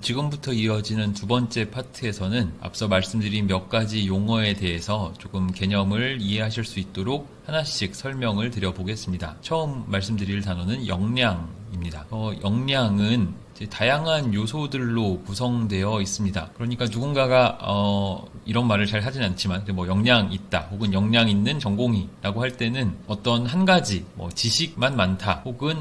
지금부터 이어지는 두 번째 파트에서는 앞서 말씀드린 몇 가지 용어에 대해서 조금 개념을 이해하실 수 있도록 하나씩 설명을 드려보겠습니다. 처음 말씀드릴 단어는 역량입니다. 역량은 다양한 요소들로 구성되어 있습니다. 그러니까 누군가가 이런 말을 잘 하진 않지만 역량 있다 혹은 역량 있는 전공이라고 할 때는 어떤 한 가지 지식만 많다 혹은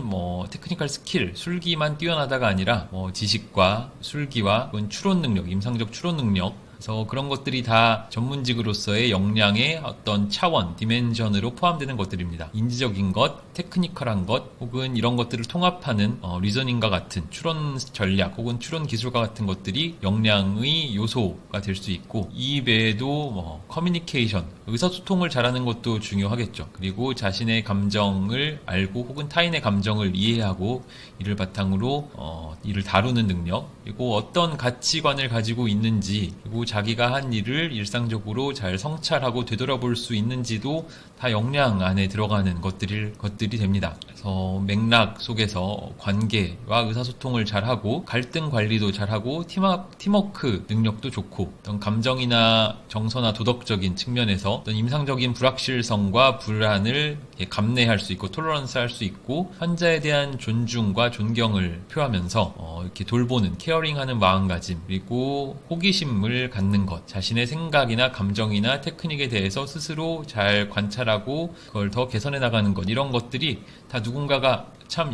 테크니컬 스킬 술기만 뛰어나다가 아니라 지식과 술기와 혹은 추론 능력, 임상적 추론 능력, 그래서 그런 것들이 다 전문직으로서의 역량의 어떤 차원, 디멘전으로 포함되는 것들입니다. 인지적인 것, 테크니컬한 것, 혹은 이런 것들을 통합하는 리저닝과 같은 추론 전략 혹은 추론 기술과 같은 것들이 역량의 요소가 될 수 있고, 이 외에도 커뮤니케이션, 의사소통을 잘하는 것도 중요하겠죠. 그리고 자신의 감정을 알고 혹은 타인의 감정을 이해하고 이를 바탕으로 이를 다루는 능력, 그리고 어떤 가치관을 가지고 있는지, 그리고 자기가 한 일을 일상적으로 잘 성찰하고 되돌아볼 수 있는지도 다 역량 안에 들어가는 것들이 됩니다. 그래서 맥락 속에서 관계와 의사소통을 잘하고 갈등 관리도 잘하고 팀워크 능력도 좋고 어떤 감정이나 정서나 도덕적인 측면에서 어떤 임상적인 불확실성과 불안을 감내할 수 있고 톨러런스 할 수 있고 환자에 대한 존중과 존경을 표하면서 이렇게 돌보는 케어링하는 마음가짐, 그리고 호기심을 갖는 것, 자신의 생각이나 감정이나 테크닉에 대해서 스스로 잘 관찰하고 그걸 더 개선해 나가는 것, 이런 것들이 다 누군가가 참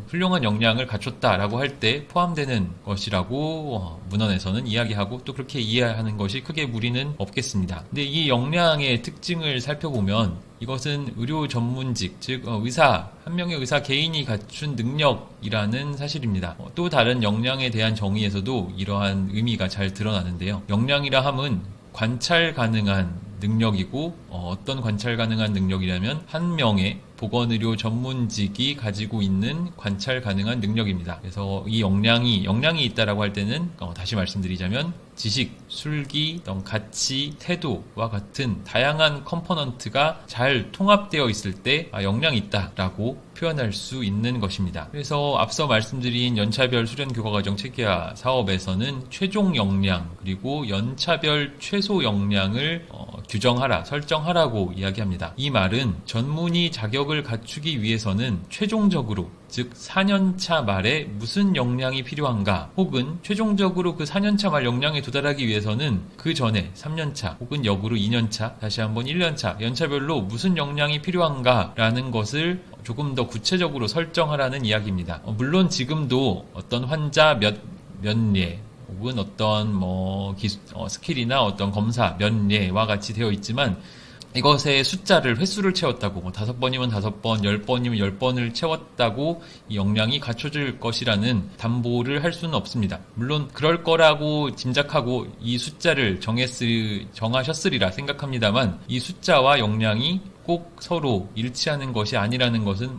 훌륭한 역량을 갖췄다라고 할 때 포함되는 것이라고 문헌에서는 이야기하고, 또 그렇게 이해하는 것이 크게 무리는 없겠습니다. 근데 이 역량의 특징을 살펴보면 이것은 의료 전문직, 즉 한 명의 의사 개인이 갖춘 능력이라는 사실입니다. 또 다른 역량에 대한 정의에서도 이러한 의미가 잘 드러나는데요. 역량이라 함은 관찰 가능한 능력이고, 어떤 관찰 가능한 능력이라면 한 명의 보건의료 전문직이 가지고 있는 관찰 가능한 능력입니다. 그래서 이 역량이 있다라고 할 때는 다시 말씀드리자면 지식, 술기, 가치, 태도와 같은 다양한 컴포넌트가 잘 통합되어 있을 때 역량이 있다라고 표현할 수 있는 것입니다. 그래서 앞서 말씀드린 연차별 수련 교과과정 체계화 사업에서는 최종 역량 그리고 연차별 최소 역량을 규정하라, 설정하라고 이야기합니다. 이 말은 전문의 자격을 갖추기 위해서는 최종적으로, 즉 4년차 말에 무슨 역량이 필요한가, 혹은 최종적으로 그 4년차 말 역량에 도달하기 위해서는 그 전에 3년차 혹은 역으로 2년차, 다시 한번 1년차, 연차별로 무슨 역량이 필요한가 라는 것을 조금 더 구체적으로 설정하라는 이야기입니다. 물론 지금도 어떤 환자 몇 예, 혹은 어떤 스킬이나 어떤 검사 몇 예와 같이 되어 있지만, 이것의 횟수를 채웠다고, 5번이면 5번, 10번이면 10번을 채웠다고 이 역량이 갖춰질 것이라는 담보를 할 수는 없습니다. 물론 그럴 거라고 짐작하고 이 숫자를 정하셨으리라 생각합니다만, 이 숫자와 역량이 꼭 서로 일치하는 것이 아니라는 것은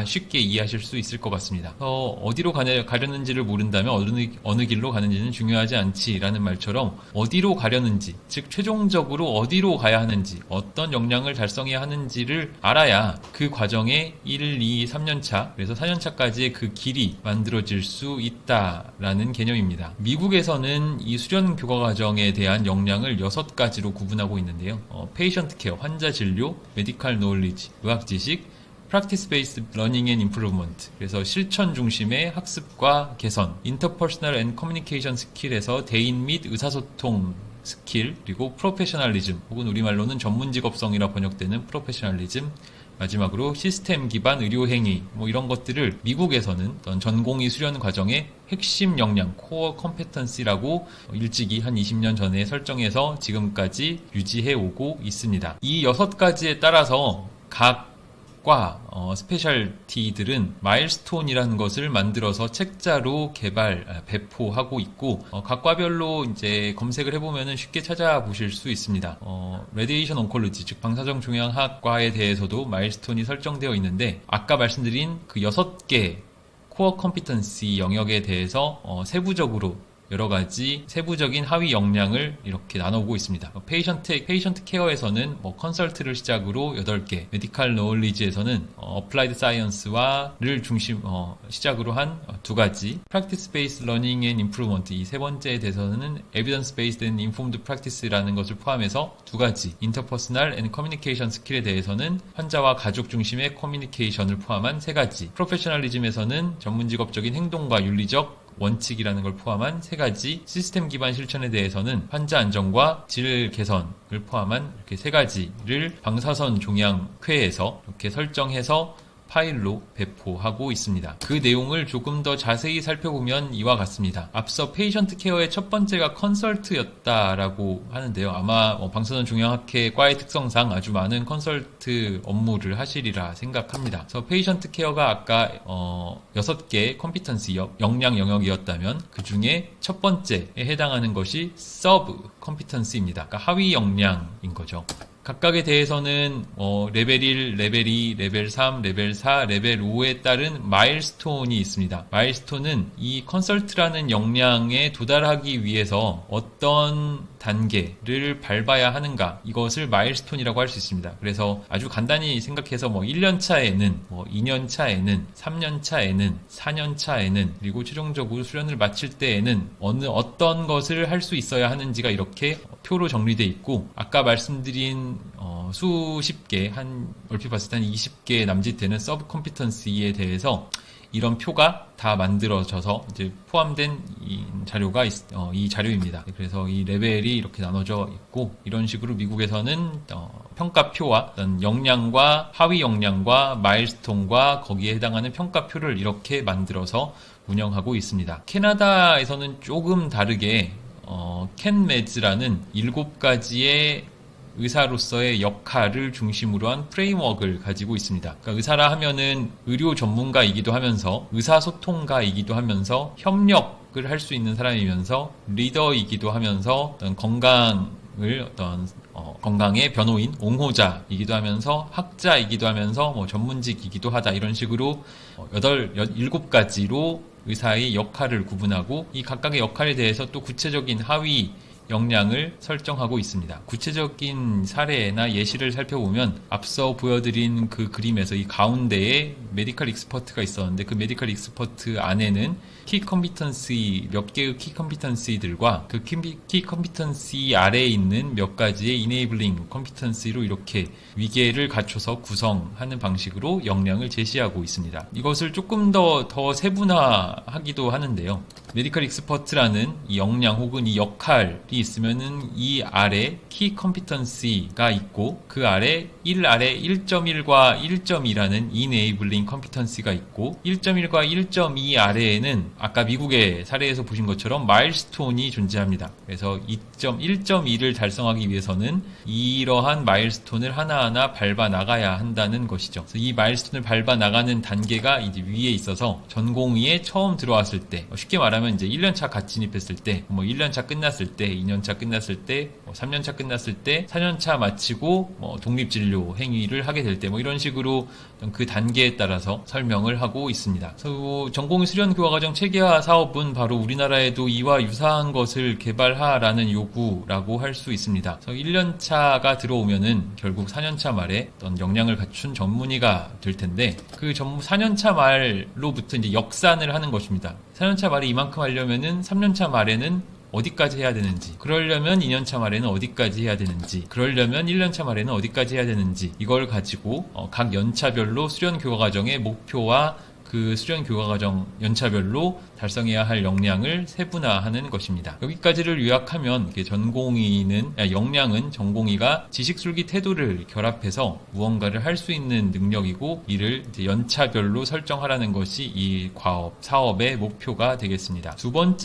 쉽게 이해하실 수 있을 것 같습니다. 어디로 가려는지를 모른다면 어느 길로 가는지는 중요하지 않지라는 말처럼, 어디로 가려는지, 즉 최종적으로 어디로 가야 하는지, 어떤 역량을 달성해야 하는지를 알아야 그 과정에 1, 2, 3년차, 그래서 4년차까지의 그 길이 만들어질 수 있다라는 개념입니다. 미국에서는 이 수련 교과 과정에 대한 역량을 6가지로 구분하고 있는데요. 페이션트 케어, 환자 진료, 메디컬 노리지, 의학 지식, Practice Based Learning and Improvement, 그래서 실천 중심의 학습과 개선, Interpersonal and Communication 스킬에서 대인 및 의사소통 스킬, 그리고 Professionalism, 혹은 우리말로는 전문직업성이라 번역되는 Professionalism, 마지막으로 시스템 기반 의료행위, 이런 것들을 미국에서는 어떤 전공의 수련 과정의 핵심 역량, 코어 컴petency라고 일찍이 한 20년 전에 설정해서 지금까지 유지해 오고 있습니다. 이 6가지에 따라서 각 스페셜티들은 마일스톤이라는 것을 만들어서 책자로 배포하고 있고, 각 과별로 이제 검색을 해보면 쉽게 찾아보실 수 있습니다. 레디에이션 온콜로지, 즉 방사성 종양학과에 대해서도 마일스톤이 설정되어 있는데, 아까 말씀드린 그 6개 코어 컴피턴시 영역에 대해서 세부적으로 여러 가지 세부적인 하위 역량을 이렇게 나누고 있습니다. 페이션트 케어에서는 컨설트를 시작으로 8개, 메디칼 노리지에서는 어플라이드 사이언스와를 시작으로 한 2가지, 프랙티스 베이스 러닝 앤 임프루먼트, 이 세 번째에 대해서는 에비던스 베이스드 앤 인폼드 프랙티스라는 것을 포함해서 2가지, 인터퍼스널 앤 커뮤니케이션 스킬에 대해서는 환자와 가족 중심의 커뮤니케이션을 포함한 3가지, 프로페셔널리즘에서는 전문직업적인 행동과 윤리적 원칙이라는 걸 포함한 3가지, 시스템 기반 실천에 대해서는 환자 안정과 질 개선을 포함한 이렇게 3가지를 방사선 종양회에서 이렇게 설정해서 파일로 배포하고 있습니다. 그 내용을 조금 더 자세히 살펴보면 이와 같습니다. 앞서 페이션트 케어의 첫 번째가 컨설트였다라고 하는데요. 아마 방사선 종양학회 과의 특성상 아주 많은 컨설트 업무를 하시리라 생각합니다. 그래서 페이션트 케어가 아까 6개 컴피턴시 역량 영역이었다면 그 중에 첫 번째에 해당하는 것이 서브 컴피턴시입니다. 그러니까 하위 역량인 거죠. 각각에 대해서는 레벨 1, 레벨 2, 레벨 3, 레벨 4, 레벨 5에 따른 마일스톤이 있습니다. 마일스톤은 이 컨설트라는 역량에 도달하기 위해서 어떤 단계를 밟아야 하는가, 이것을 마일스톤이라고 할 수 있습니다. 그래서 아주 간단히 생각해서 1년 차에는, 2년 차에는, 3년 차에는, 4년 차에는, 그리고 최종적으로 수련을 마칠 때에는 어떤 것을 할 수 있어야 하는지가 이렇게 표로 정리되어 있고, 아까 말씀드린 수십 개, 얼핏 봤을 때 한 20개 남짓 되는 서브 컴피턴시에 대해서 이런 표가 다 만들어져서 이제 포함된 자료가 이 자료입니다. 그래서 이 레벨이 이렇게 나눠져 있고, 이런 식으로 미국에서는 평가표와 어떤 역량과 하위 역량과 마일스톤과 거기에 해당하는 평가표를 이렇게 만들어서 운영하고 있습니다. 캐나다에서는 조금 다르게 캔메즈라는 7가지의 의사로서의 역할을 중심으로 한 프레임워크를 가지고 있습니다. 그러니까 의사라 하면은 의료 전문가이기도 하면서 의사소통가이기도 하면서 협력을 할 수 있는 사람이면서 리더이기도 하면서 어떤 건강의 변호인, 옹호자이기도 하면서 학자이기도 하면서 전문직이기도 하다, 이런 식으로 7가지로 의사의 역할을 구분하고, 이 각각의 역할에 대해서 또 구체적인 하위 역량을 설정하고 있습니다. 구체적인 사례나 예시를 살펴보면 앞서 보여드린 그 그림에서 이 가운데에 메디컬 익스퍼트가 있었는데, 그 메디컬 익스퍼트 안에는 키 컴피턴시, 몇 개의 키 컴피턴시들과 그 키 컴피턴시 아래에 있는 몇 가지의 이네이블링 컴피턴시로 이렇게 위계를 갖춰서 구성하는 방식으로 역량을 제시하고 있습니다. 이것을 조금 더 세분화하기도 하는데요. 메디컬 익스퍼트라는 이 역량 혹은 이 역할이 있으면은 이 아래 키 컴피턴시가 있고, 그 아래 1 아래 1.1과 1.2라는 이네이블링 컴피턴시가 있고, 1.1과 1.2 아래에는 아까 미국의 사례에서 보신 것처럼 마일스톤이 존재합니다. 그래서 1.2를 달성하기 위해서는 이러한 마일스톤을 하나하나 밟아 나가야 한다는 것이죠. 그래서 이 마일스톤을 밟아 나가는 단계가 이제 위에 있어서 전공의에 처음 들어왔을 때, 쉽게 말하면 이제 1년차 갓 진입했을 때, 1년차 끝났을 때, 2년차 끝났을 때, 3년차 끝났을 때, 4년차 마치고 독립진료 행위를 하게 될 때, 이런 식으로 그 단계에 따라서 설명을 하고 있습니다. 그래서 전공의 수련 교화과정 체계화 사업은 바로 우리나라에도 이와 유사한 것을 개발하라는 요구라고 할 수 있습니다. 그래서 1년차가 들어오면은 결국 4년차 말에 어떤 역량을 갖춘 전문의가 될 텐데, 그 4년차 말로부터 이제 역산을 하는 것입니다. 4년차 말에 이만큼 하려면은 3년차 말에는 어디까지 해야 되는지, 그러려면 2년차 말에는 어디까지 해야 되는지, 그러려면 1년차 말에는 어디까지 해야 되는지, 이걸 가지고 각 연차별로 수련 교과과정의 목표와 그 수련 교과과정 연차별로 달성해야 할 역량을 세분화하는 것입니다. 여기까지를 요약하면 역량은 전공의가 지식술기 태도를 결합해서 무언가를 할 수 있는 능력이고, 이를 이제 연차별로 설정하라는 것이 이 사업의 목표가 되겠습니다. 두 번째